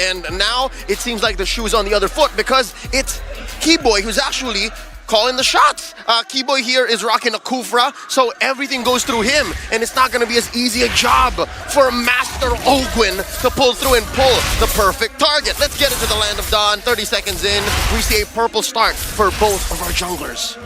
and now it seems like the shoe is on the other foot because it's Keyboy who's actually calling the shots. Keyboy here is rocking a Kufra, so everything goes through him, and it's not going to be as easy a job for Master Ogwin to pull through and pull the perfect target. Let's get into the Land of Dawn. 30 seconds in, we see a purple start for both of our junglers.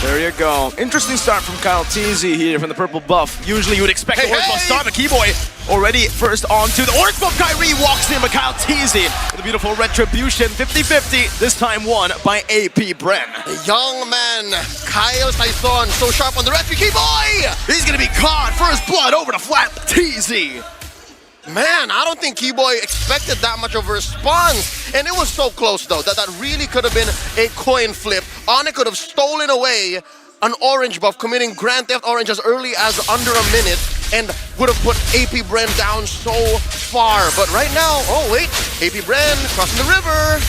There you go. Interesting start from Kyle TZ here from the purple buff. Usually you would expect the orange buff start, but Keyboy already first onto the orange buff. Kyrie walks in, but Kyle TZ with a beautiful retribution. 50-50, this time won by AP BREN. The young man, Kyle Saison, so sharp on the rescue. Keyboy! He's gonna be caught. First blood over to flat TZ. Man, I don't think Keyboy expected that much of a response. And it was so close, though, that really could have been a coin flip. ONIC could have stolen away an orange buff, committing Grand Theft Orange as early as under a minute, and would have put AP BREN down so far. But right now, oh wait, AP BREN crossing the river.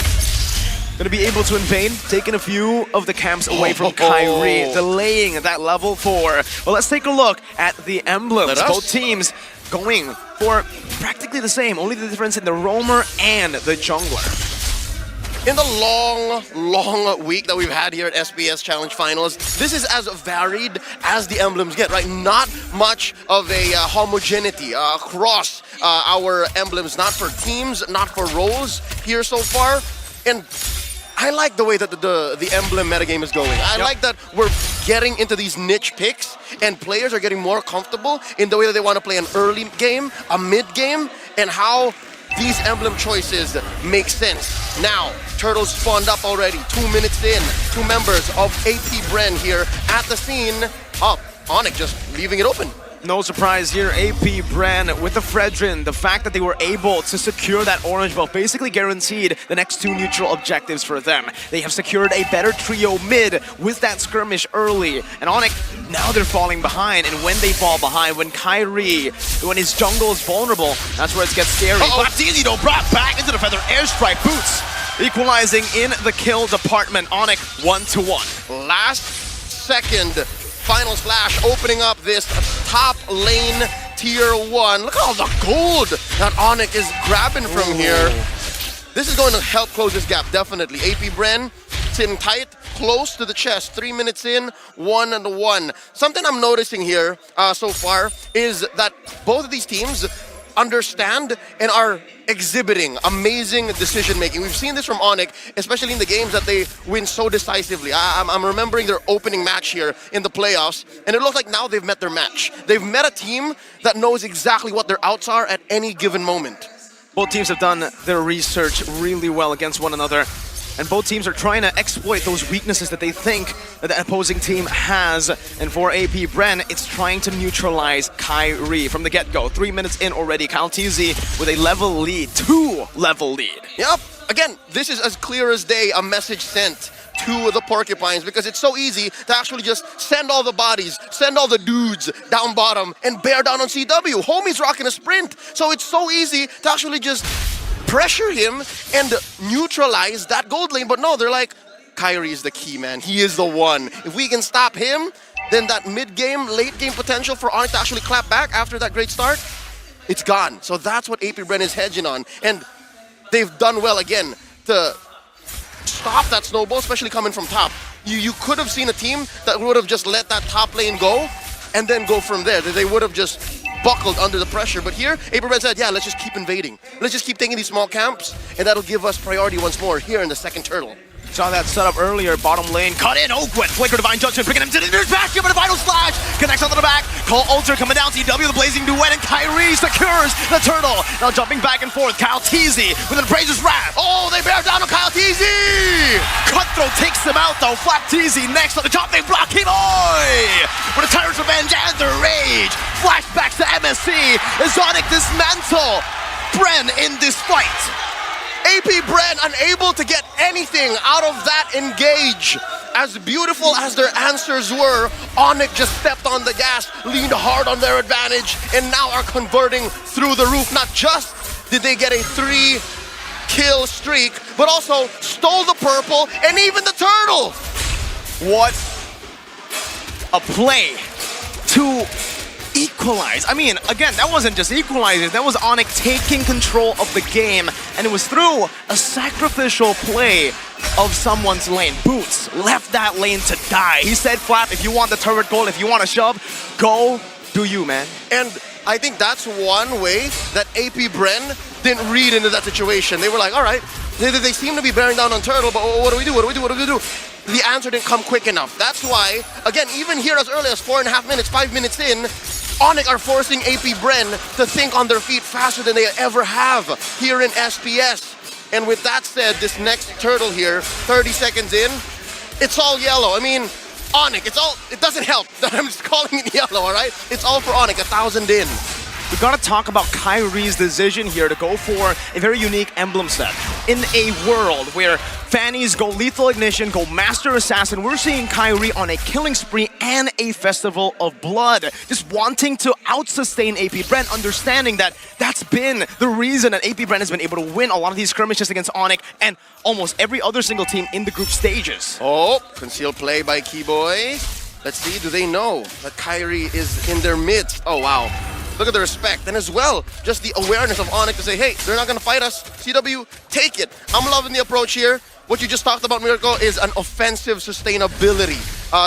Gonna be able to invade, taking a few of the camps away from Kyrie, delaying that level 4. Well, let's take a look at the emblems. Both teams going for practically the same, only the difference in the roamer and the jungler. In the long week that we've had here at SBS Challenge Finals, this is as varied as the emblems get, right? Not much of a homogeneity across our emblems, not for teams, not for roles here so far. And I like the way that the emblem metagame is going. I like that we're getting into these niche picks, and players are getting more comfortable in the way that they want to play an early game, a mid game, and how these emblem choices make sense. Now, Turtles spawned up already, 2 minutes in. 2 members of AP BREN here at the scene. ONIC just leaving it open. No surprise here, AP BREN with the Fredrin. The fact that they were able to secure that orange buff basically guaranteed the next 2 neutral objectives for them. They have secured a better trio mid with that skirmish early. And ONIC, now they're falling behind. And when they fall behind, when Kyrie, when his jungle is vulnerable, that's where it gets scary. But easy though, brought back into the feather airstrike boots. Equalizing in the kill department. ONIC 1-1. Last second. Final Slash opening up this top lane tier 1. Look at all the gold that ONIC is grabbing from here. This is going to help close this gap, definitely. AP BREN sitting tight, close to the chest. 3 minutes in, 1-1. Something I'm noticing here so far is that both of these teams understand and are exhibiting amazing decision making. We've seen this from ONIC, especially in the games that they win so decisively. I'm remembering their opening match here in the playoffs, and it looks like now they've met their match. They've met a team that knows exactly what their outs are at any given moment. Both teams have done their research really well against one another, and both teams are trying to exploit those weaknesses that they think that the opposing team has. And for AP BREN, it's trying to neutralize Kyrie from the get-go. 3 minutes in already, Kyle TZ with a level lead, 2-level lead. Yep, again, this is as clear as day, a message sent to the Porcupines, because it's so easy to actually just send all the bodies, send all the dudes down bottom and bear down on CW. Homie's rocking a sprint, so it's so easy to actually just pressure him and neutralize that gold lane. But no, they're like, Kyrie is the key, man. He is the one. If we can stop him, then that mid-game, late-game potential for ONIC to actually clap back after that great start, it's gone. So that's what AP BREN is hedging on. And they've done well, again, to stop that snowball, especially coming from top. You could have seen a team that would have just let that top lane go and then go from there. They would have just buckled under the pressure. But here, AP BREN said, yeah, let's just keep invading. Let's just keep taking these small camps, and that'll give us priority once more here in the second turtle. Saw that setup earlier, bottom lane, cut in, Ogwin, Flicker Divine Judgment, bringing him to the back, give it a Final Slash, connects onto the back, Call Ultra coming down, CW, the Blazing Duet, and Kyrie secures the turtle. Now jumping back and forth, Kyle TZ with an Appraiser's Wrath. Oh, they bear down on Kyle TZ! Cutthroat takes him out though, Flap TZ next on the top, they block him, with a Tyrant's Revenge and the Rage. Flashbacks to MSC, as ONIC dismantle BREN in this fight. AP BREN unable to get anything out of that engage. As beautiful as their answers were, ONIC just stepped on the gas, leaned hard on their advantage, and now are converting through the roof. Not just did they get a 3-kill streak, but also stole the purple and even the turtle. What a play to equalize. I mean, again, that wasn't just equalizing, that was ONIC taking control of the game, and it was through a sacrificial play of someone's lane. Boots left that lane to die. He said, Flap, if you want the turret goal, if you want to shove, go do you, man. And I think that's one way that AP BREN didn't read into that situation. They were like, all right, they seem to be bearing down on Turtle, but what do we do? What do we do? What do we do? The answer didn't come quick enough. That's why, again, even here as early as 4.5 minutes, 5 minutes in, ONIC are forcing AP BREN to think on their feet faster than they ever have here in SPS. And with that said, this next Turtle here, 30 seconds in, it's all yellow. I mean, ONIC, it doesn't help that I'm just calling it yellow, all right? It's all for ONIC, 1,000 in. We gotta talk about Kyrie's decision here to go for a very unique emblem set. In a world where Fannies go Lethal Ignition, go Master Assassin, we're seeing Kyrie on a killing spree and a Festival of Blood. Just wanting to out-sustain AP BREN, understanding that that's been the reason that AP BREN has been able to win a lot of these skirmishes against ONIC and almost every other single team in the group stages. Oh, concealed play by Keyboy. Let's see, do they know that Kyrie is in their midst? Oh, wow. Look at the respect, and as well, just the awareness of ONIC to say, hey, they're not gonna fight us. CW, take it. I'm loving the approach here. What you just talked about, Miracle, is an offensive sustainability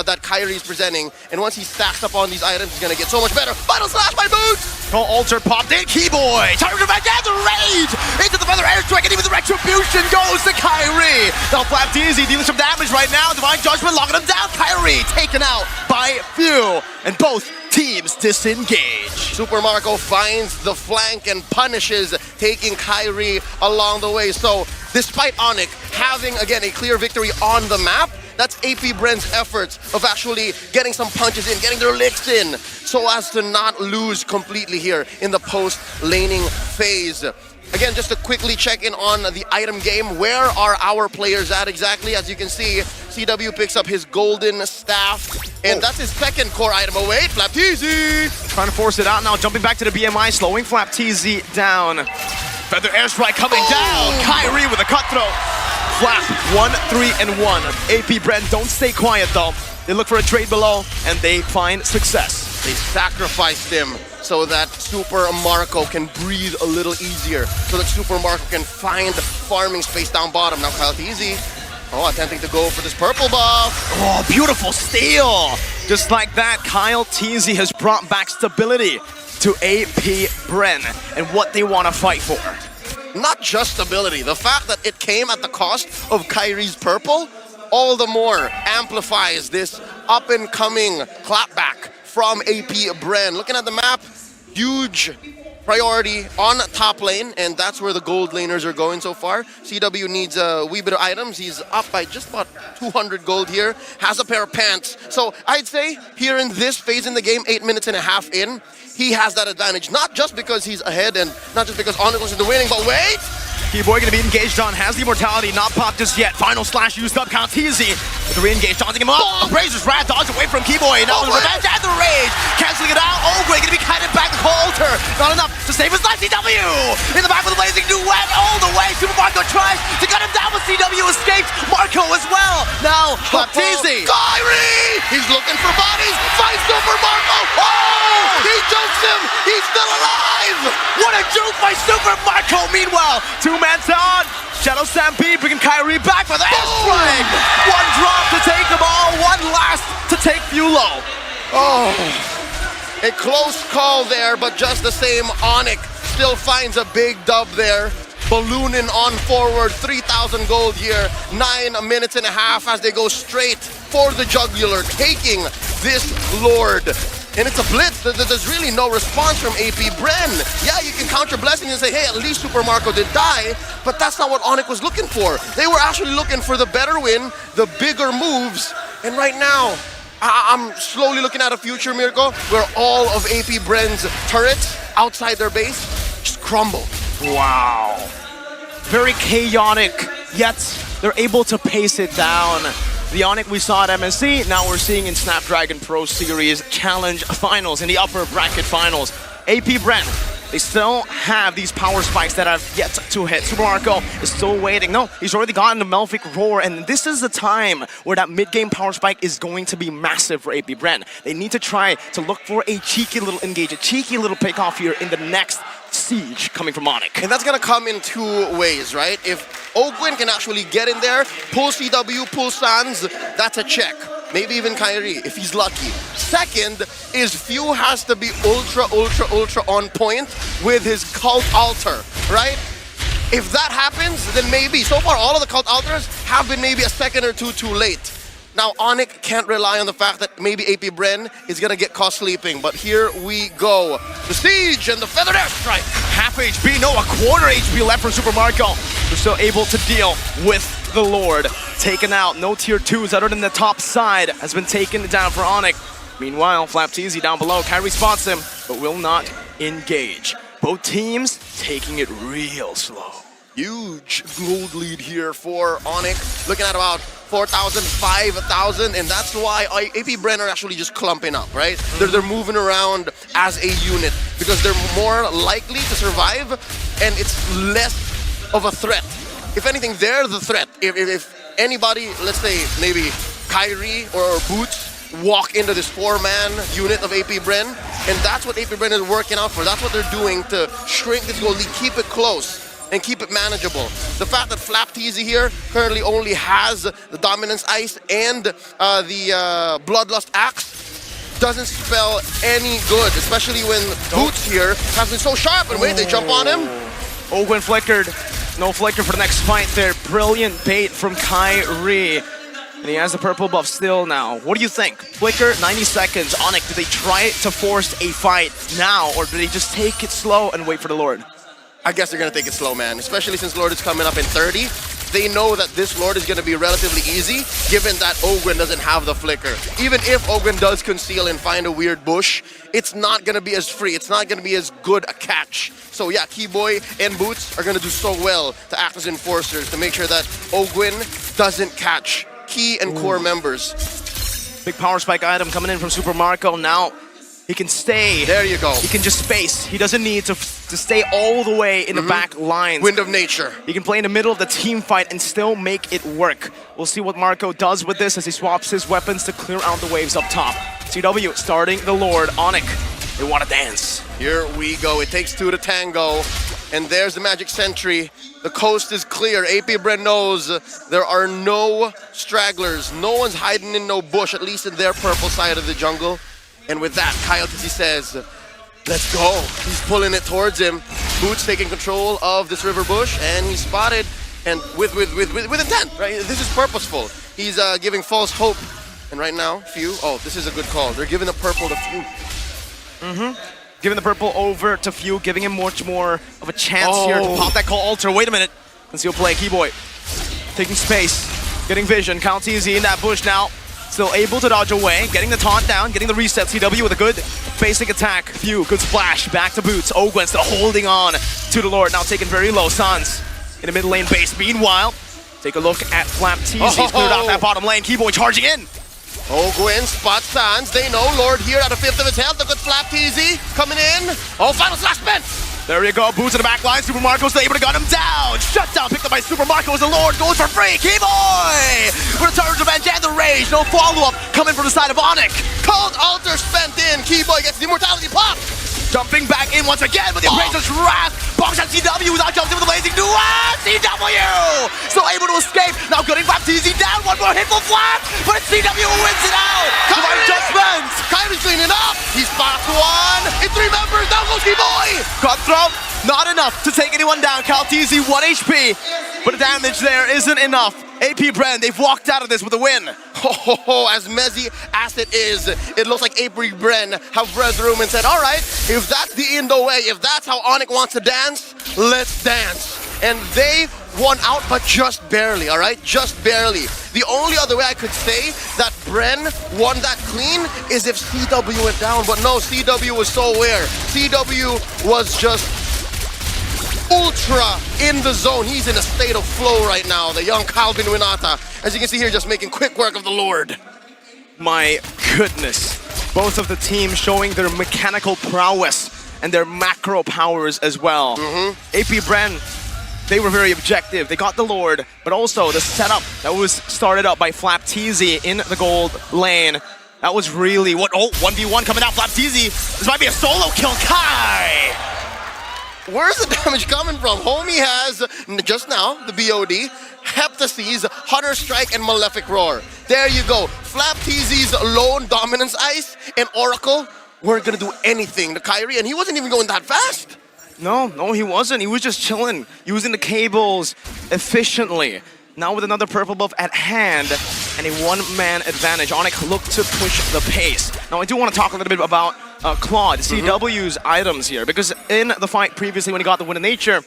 that Kyrie is presenting. And once he stacks up on these items, he's gonna get so much better. Final slash by Boots! Go Alter popped in, Keyboy! Target back down, the rage! Into the feather airstrike, and even the retribution goes to Kyrie! Now Flap DZ dealing some damage right now. Divine Judgment locking him down. Kyrie taken out by few, and both teams disengage. Super Marco finds the flank and punishes, taking Kyrie along the way. So, despite ONIC having, again, a clear victory on the map, that's AP BREN's efforts of actually getting some punches in, getting their licks in, so as to not lose completely here in the post-laning phase. Again, just to quickly check in on the item game, where are our players at exactly? As you can see, CW picks up his golden staff, and that's his second core item. Oh wait, Flap TZ! Trying to force it out now, jumping back to the BMI, slowing Flap TZ down. Feather airstrike coming down, Kyrie with a cutthroat. Flap, 1-3-1. AP BREN don't stay quiet though. They look for a trade below, and they find success. They sacrificed him so that Super Marco can breathe a little easier, so that Super Marco can find farming space down bottom. Now Kyle Easy, attempting to go for this purple buff. Oh, beautiful steal! Just like that, Kyle Teasy has brought back stability to AP BREN and what they want to fight for. Not just stability, the fact that it came at the cost of Kyrie's purple, all the more amplifies this up-and-coming clapback from AP BREN. Looking at the map, huge priority on top lane, and that's where the gold laners are going so far. CW needs a wee bit of items. He's up by just about 200 gold here, has a pair of pants. So I'd say here in this phase in the game, 8.5 minutes in, he has that advantage, not just because he's ahead and not just because ONIC was in the winning, but wait! Keyboy gonna be engaged on, has the immortality, not popped just yet. Final slash used up, Count Teasy with the re-engage, taunting him up. Brazer's Rat dodge away from Keyboy, now with revenge and the rage. Canceling it out, Ogre gonna be kited back with Alter. Not enough to save his life, CW! In the back with a blazing duet all the way. Super Marco tries to cut him down, but CW escapes. Marco as well. Now, Teasy. Kyrie! He's looking for bodies, finds Super Marco! Oh! He jukes him! He's still alive! What a juke by Super Marco! Meanwhile, two-man on. Shadow Stampede bringing Kyrie back for the airstrike! One drop to take them all, one last to take Fulo. Oh, a close call there, but just the same, ONIC still finds a big dub there. Ballooning on forward, 3,000 gold here, 9.5 minutes as they go straight for the jugular, taking this Lord. And it's a blitz. There's really no response from AP BREN. Yeah, you can count your blessings and say, hey, at least Super Marco did die, but that's not what ONIC was looking for. They were actually looking for the better win, the bigger moves, and right now, I'm slowly looking at a future, Mirko, where all of AP BREN's turrets outside their base just crumble. Wow. Very chaotic, yet they're able to pace it down. The ONIC we saw at MSC, now we're seeing in Snapdragon Pro Series Challenge Finals, in the upper bracket finals. AP BREN They still have these power spikes that have yet to hit. Super Marco is still waiting. No, he's already gotten the Melvic Roar, and this is the time where that mid-game power spike is going to be massive for AP BREN. They need to try to look for a cheeky little engage, a cheeky little pick-off here in the next siege coming from ONIC. And that's going to come in two ways, right? If Ogwin can actually get in there, pull CW, pull Sans, that's a check. Maybe even Kyrie, if he's lucky. Second is Few has to be ultra on point with his Cult Altar, right? If that happens, then maybe. So far, all of the Cult Altars have been maybe a second or two too late. Now, ONIC can't rely on the fact that maybe AP BREN is going to get caught sleeping, but here we go. The Siege and the Feathered Airstrike. Half HP, no, a quarter HP left for Super Marco. They're still able to deal with the Lord. Taken out, no tier 2s other than the top side has been taken down for ONIC. Meanwhile, Flapteasy down below, Kyrie spots him, but will not engage. Both teams taking it real slow. Huge gold lead here for ONIC. Looking at about 4,000, 5,000, and that's why AP BREN are actually just clumping up, right? They're moving around as a unit because they're more likely to survive and it's less of a threat. If anything, they're the threat. If anybody, let's say maybe Kyrie or Boots, walk into this 4-man unit of AP BREN, and that's what AP BREN is working out for. That's what they're doing to shrink this gold lead, keep it close and keep it manageable. The fact that Flapteasy here currently only has the Dominance Ice and the Bloodlust Axe doesn't spell any good, especially when Boots here has been so sharp. And wait, they jump on him. Ogwin flickered. No flicker for the next fight there. Brilliant bait from Kyrie. And he has the purple buff still now. What do you think? Flicker, 90 seconds. ONIC, do they try to force a fight now, or do they just take it slow and wait for the Lord? I guess they're going to take it slow, man. Especially since Lord is coming up in 30. They know that this Lord is going to be relatively easy, given that Ogwin doesn't have the flicker. Even if Ogwin does conceal and find a weird bush, it's not going to be as free. It's not going to be as good a catch. So yeah, Keyboy and Boots are going to do so well to act as enforcers to make sure that Ogwin doesn't catch key and core members. Big power spike item coming in from Super Marco. Now he can stay. There you go. He can just space. He doesn't need to stay all the way in the back lines. Wind of Nature. He can play in the middle of the team fight and still make it work. We'll see what Marco does with this as he swaps his weapons to clear out the waves up top. CW starting the Lord. ONIC, they want to dance. Here we go. It takes two to tango. And there's the Magic Sentry. The coast is clear. AP BREN knows there are no stragglers. No one's hiding in no bush, at least in their purple side of the jungle. And with that, Coyote says, let's go. He's pulling it towards him. Boots taking control of this river bush, and he's spotted, and with intent, right? This is purposeful. He's giving false hope. And right now, Few, oh, this is a good call. They're giving the purple to Few. Giving the purple over to Few, giving him much more of a chance here to pop that Call Altar. Wait a minute. Conceal play, Keyboy. Taking space, getting vision. Count easy in that bush now. Still able to dodge away, getting the taunt down, getting the reset. CW with a good basic attack. Few, good splash, back to Boots. Ogwin still holding on to the Lord, now taken very low. Sans in the mid lane base. Meanwhile, take a look at Flapteasy. He's cleared out that bottom lane. Keyboy charging in. Ogwin spots Sans. They know Lord here at a fifth of his health. A good Flapteasy coming in. Oh, final slash spent. There you go, Boots in the back line. Super Marco's able to gun him down. Shut down, picked up by Super Marco as the Lord goes for free. Keyboy returns revenge and the rage. No follow-up coming from the side of ONIC. Cold Altar spent in. Keyboy gets the immortality pop. Jumping back in once again with the Appraiser's Wrath. Bongs at CW without jumping with the blazing duet. CW still able to escape. Now getting Flapteasy down. One more hit for Flap, but CW wins it out. Divine Judgment. Kyrie's cleaning up. He spots one. In 3 members. Down goes Keyboy. Cutthroat, not enough to take anyone down. Flapteasy 1 HP, but the damage there isn't enough. AP BREN, they've walked out of this with a win. As messy as it is, it looks like AP BREN have read the room and said, all right, if that's the Indo way, if that's how ONIC wants to dance, let's dance. And they won out, but just barely, all right? Just barely. The only other way I could say that BREN won that clean is if CW went down, but no, CW was so aware. CW was just ultra in the zone. He's in a state of flow right now, the young Calvin Winata. As you can see here, just making quick work of the Lord. My goodness. Both of the teams showing their mechanical prowess and their macro powers as well. AP BREN, they were very objective. They got the Lord, but also the setup that was started up by Flapteezy in the gold lane. That was really what. Oh, 1v1 coming out. Flapteezy. This might be a solo kill. Kai! Where's the damage coming from? Homie has, just now, the BOD, Heptaseas, Hunter Strike, and Malefic Roar. There you go. Flapteezy's lone dominance ice and Oracle weren't going to do anything to Kyrie, and he wasn't even going that fast. No, he wasn't. He was just chilling, using the cables efficiently. Now with another purple buff at hand and a one-man advantage, ONIC looked to push the pace. Now I do want to talk a little bit about Claude, CW's items here, because in the fight previously when he got the Wind of Nature,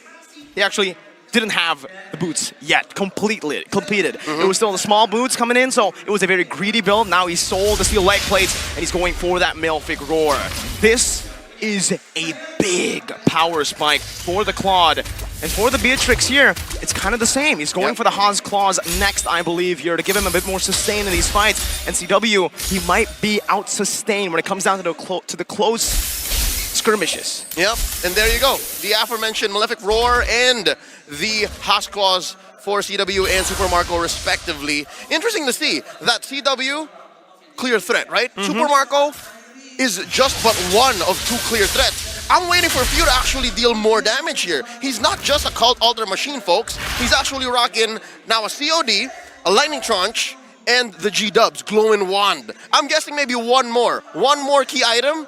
he actually didn't have the boots yet completed. It was still the small boots coming in, so it was a very greedy build. Now he sold the steel leg plates and he's going for that Malefic Roar. This is a big power spike for the Claude. And for the Beatrix here, it's kind of the same. He's going for the Haas Claws next, I believe, here to give him a bit more sustain in these fights. And CW, he might be out-sustained when it comes down to the close skirmishes. Yep, and there you go. The aforementioned Malefic Roar and the Haas Claws for CW and Super Marco, respectively. Interesting to see that CW, clear threat, right? Super Marco is just but one of two clear threats. I'm waiting for Few to actually deal more damage here. He's not just a Cult Alter machine, folks. He's actually rocking now a COD, a Lightning Tranche, and the G-Dubs, Glowing Wand. I'm guessing maybe one more key item,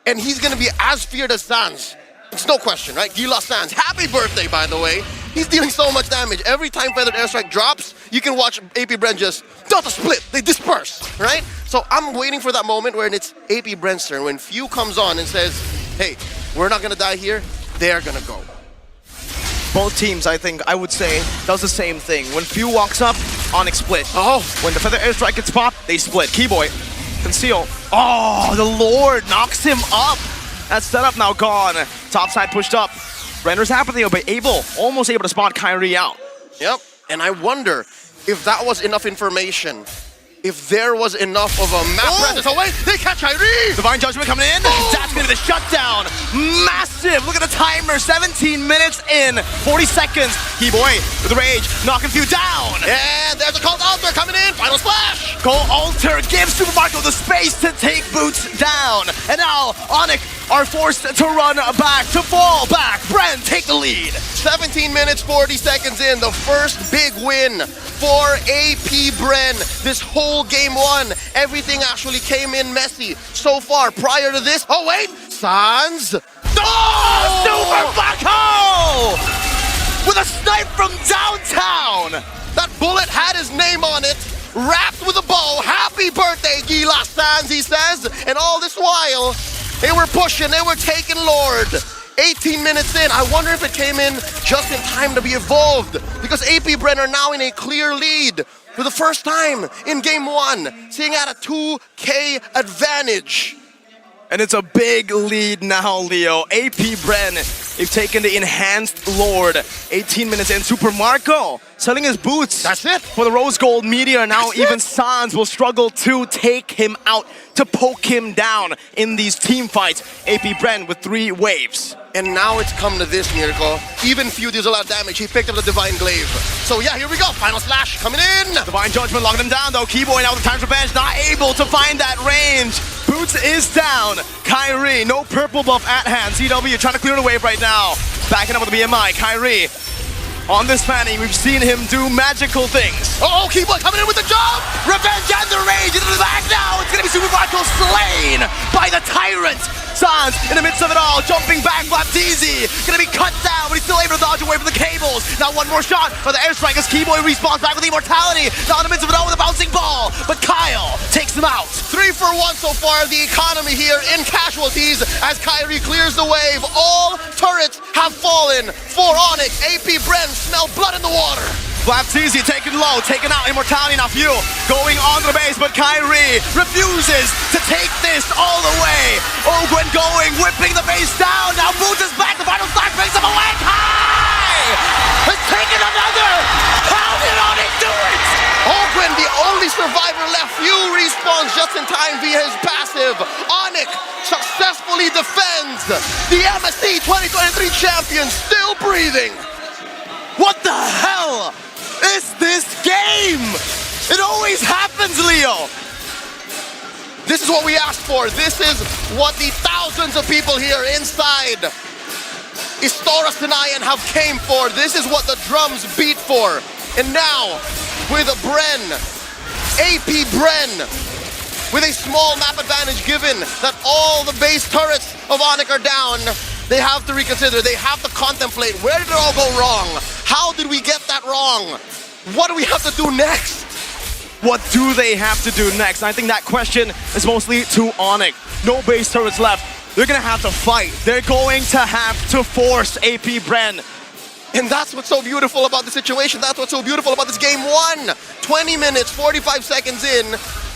and he's gonna be as feared as Sans. It's no question, right? Gila Sans, happy birthday, by the way. He's dealing so much damage. Every time Feathered Airstrike drops, you can watch AP BREN just Delta Split, they disperse, right? So I'm waiting for that moment where it's AP BREN's turn, when Few comes on and says, hey, we're not gonna die here, they're gonna go. Both teams, I think, I would say, does the same thing. When Few walks up, ONIC split. Oh, when the Feather Airstrike gets popped, they split. Keyboy, conceal. Oh, the Lord knocks him up. That setup now gone. Top side pushed up. Brenner's happy, but almost able to spot Kyrie out. Yep, and I wonder if that was enough information. If there was enough of a map presence. Oh wait, they catch Kyrie! Divine Judgment coming in. That's gonna be the shutdown. Massive. Look at the timer. 17 minutes in. 40 seconds. Keyboy with the rage. Knocking Few down. And there's a Cult Alter coming in. Final splash. Cult Alter gives Super Marco the space to take Boots down. And now ONIC are forced to run back, to fall back. BREN take the lead. 17 minutes, 40 seconds in. The first big win for AP BREN. This whole game one, everything actually came in messy so far. Prior to this, oh wait, Sans. Oh, Super Marco! With a snipe from downtown. That bullet had his name on it, wrapped with a bow. Happy birthday, Gila Sans, he says. And all this while, they were pushing, they were taking Lord. 18 minutes in, I wonder if it came in just in time to be evolved, because AP BREN are now in a clear lead for the first time in game one, seeing at a 2K advantage. And it's a big lead now, Leo. AP BREN, they've taken the enhanced Lord. 18 minutes in, Super Marco selling his boots. That's it. For the Rose Gold Meteor. Now even Sans will struggle to take him out, to poke him down in these team fights. AP BREN with 3 waves. And now it's come to this, Miracle. Even Few deals a lot of damage. He picked up the Divine Glaive. So yeah, here we go. Final slash coming in. Divine Judgment locking him down though. Keyboy now with the Time's Revenge, not able to find that range. Boots is down. Kyrie, no purple buff at hand. CW trying to clear the wave right now. Backing up with the BMI. Kyrie on this fanning, we've seen him do magical things. Oh, Keyboy coming in with the jump. Revenge and the rage into the back now. It's gonna be Super Marco slain by the Tyrant. Sans in the midst of it all, jumping back, Flapteezy gonna be cut down, but he's still able to dodge away from the cables. Now one more shot for the airstrike as Keyboy respawns back with Immortality. Now in the midst of it all with a bouncing ball, but Kyle takes him out. 3 for 1 so far, the economy here in casualties as Kyrie clears the wave. All turrets have fallen for ONIC. AP BREN smell blood in the water. Flapteezy taken low, taken out, Immortality now Few going on the base, but Kyrie refuses to take this all the way. Ogwen going, whipping the base down, now Boots is back, the final slash brings him away. Kai has taken another! How did ONIC do it? Ogwen, the only survivor left, Few respawns just in time via his passive. ONIC successfully defends the MSC 2023 champion, still breathing. What the hell is this game? It always happens, Leo. This is what we asked for. This is what the thousands of people here inside Istora Senayan have came for. This is what the drums beat for. And now, with a BREN, AP BREN, with a small map advantage given that all the base turrets of ONIC are down, they have to reconsider. They have to contemplate, where did it all go wrong? How did we get that wrong? What do we have to do next? What do they have to do next? I think that question is mostly to ONIC. No base turrets left. They're gonna have to fight. They're going to have to force AP BREN. And that's what's so beautiful about the situation. That's what's so beautiful about this game one. 20 minutes, 45 seconds in.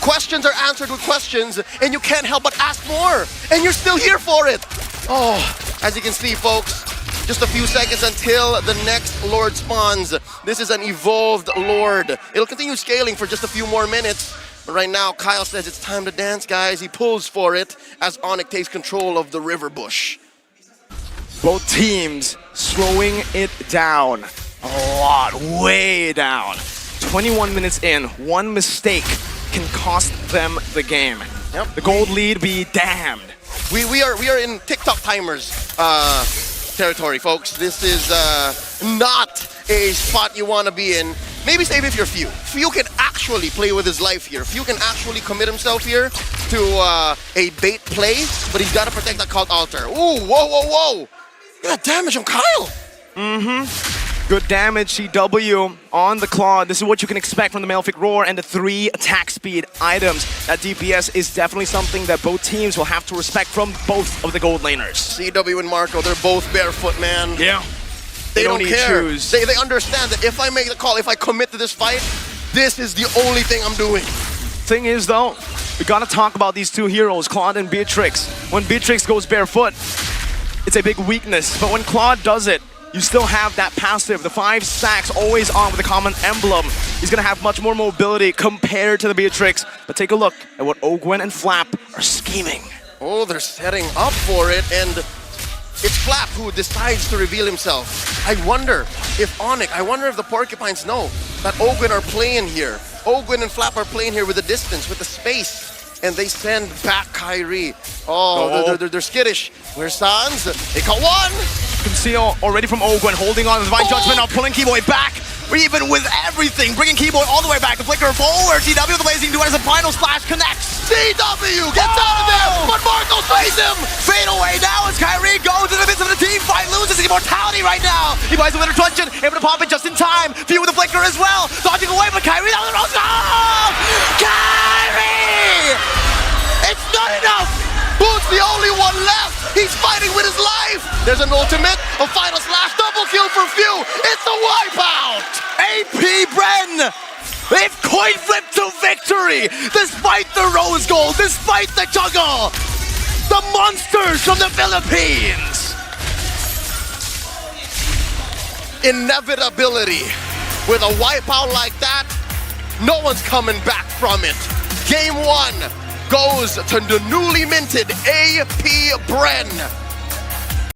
Questions are answered with questions, and you can't help but ask more. And you're still here for it. Oh, as you can see, folks, just a few seconds until the next Lord spawns. This is an evolved Lord. It'll continue scaling for just a few more minutes. But right now, Kyle says it's time to dance, guys. He pulls for it as ONIC takes control of the river bush. Both teams slowing it down a lot, way down. 21 minutes in, one mistake can cost them the game. Yep. The gold lead be damned. We are in TikTok timers territory, folks. This is not a spot you want to be in. Maybe save if you're Few. Few can actually play with his life here. Few can actually commit himself here to a bait play, but he's got to protect that cult altar. Ooh, whoa, whoa, whoa. Look at that damage on Kyle. Good damage, CW on the claw. This is what you can expect from the Malefic Roar and the 3 attack speed items. That DPS is definitely something that both teams will have to respect from both of the gold laners. CW and Marco, they're both barefoot, man. Yeah. They don't need care. shoes. They understand that if I make the call, if I commit to this fight, this is the only thing I'm doing. Thing is though, we gotta talk about these two heroes, Claude and Beatrix. When Beatrix goes barefoot, it's a big weakness, but when Claude does it, you still have that passive, the 5 stacks always on with a common emblem. He's gonna have much more mobility compared to the Beatrix. But take a look at what Ogwen and Flap are scheming. Oh, they're setting up for it, and it's Flap who decides to reveal himself. I wonder if ONIC, I wonder if the Porcupines know that Ogwen are playing here. Ogwen and Flap are playing here with the distance, with the space. And they send back Kyrie. Oh, they're skittish. Where's Sans? They caught one! You can see already from Ogwen holding on to the Divine Judgment, now pulling Keyboy back. Even with everything, bringing Keyboy all the way back. The flicker forward. CW with the blazing duet as a final splash connects. CW gets out of there, but Marco slays him! Fade away now as Kyrie goes in the midst of the team fight, loses his immortality right now. He buys the winner truncheon, able to pop it just in time. Few with the flicker as well. Dodging away, but Kyrie down the road. Oh! Kyrie! It's not enough! Boot's the only one left! He's fighting with his life! There's an ultimate, a final slash, double kill for Few! It's a wipeout! AP BREN! They've coin flipped to victory! Despite the rose gold, despite the juggle! The monsters from the Philippines! Inevitability. With a wipeout like that, no one's coming back from it. Game 1 goes to the newly minted AP BREN.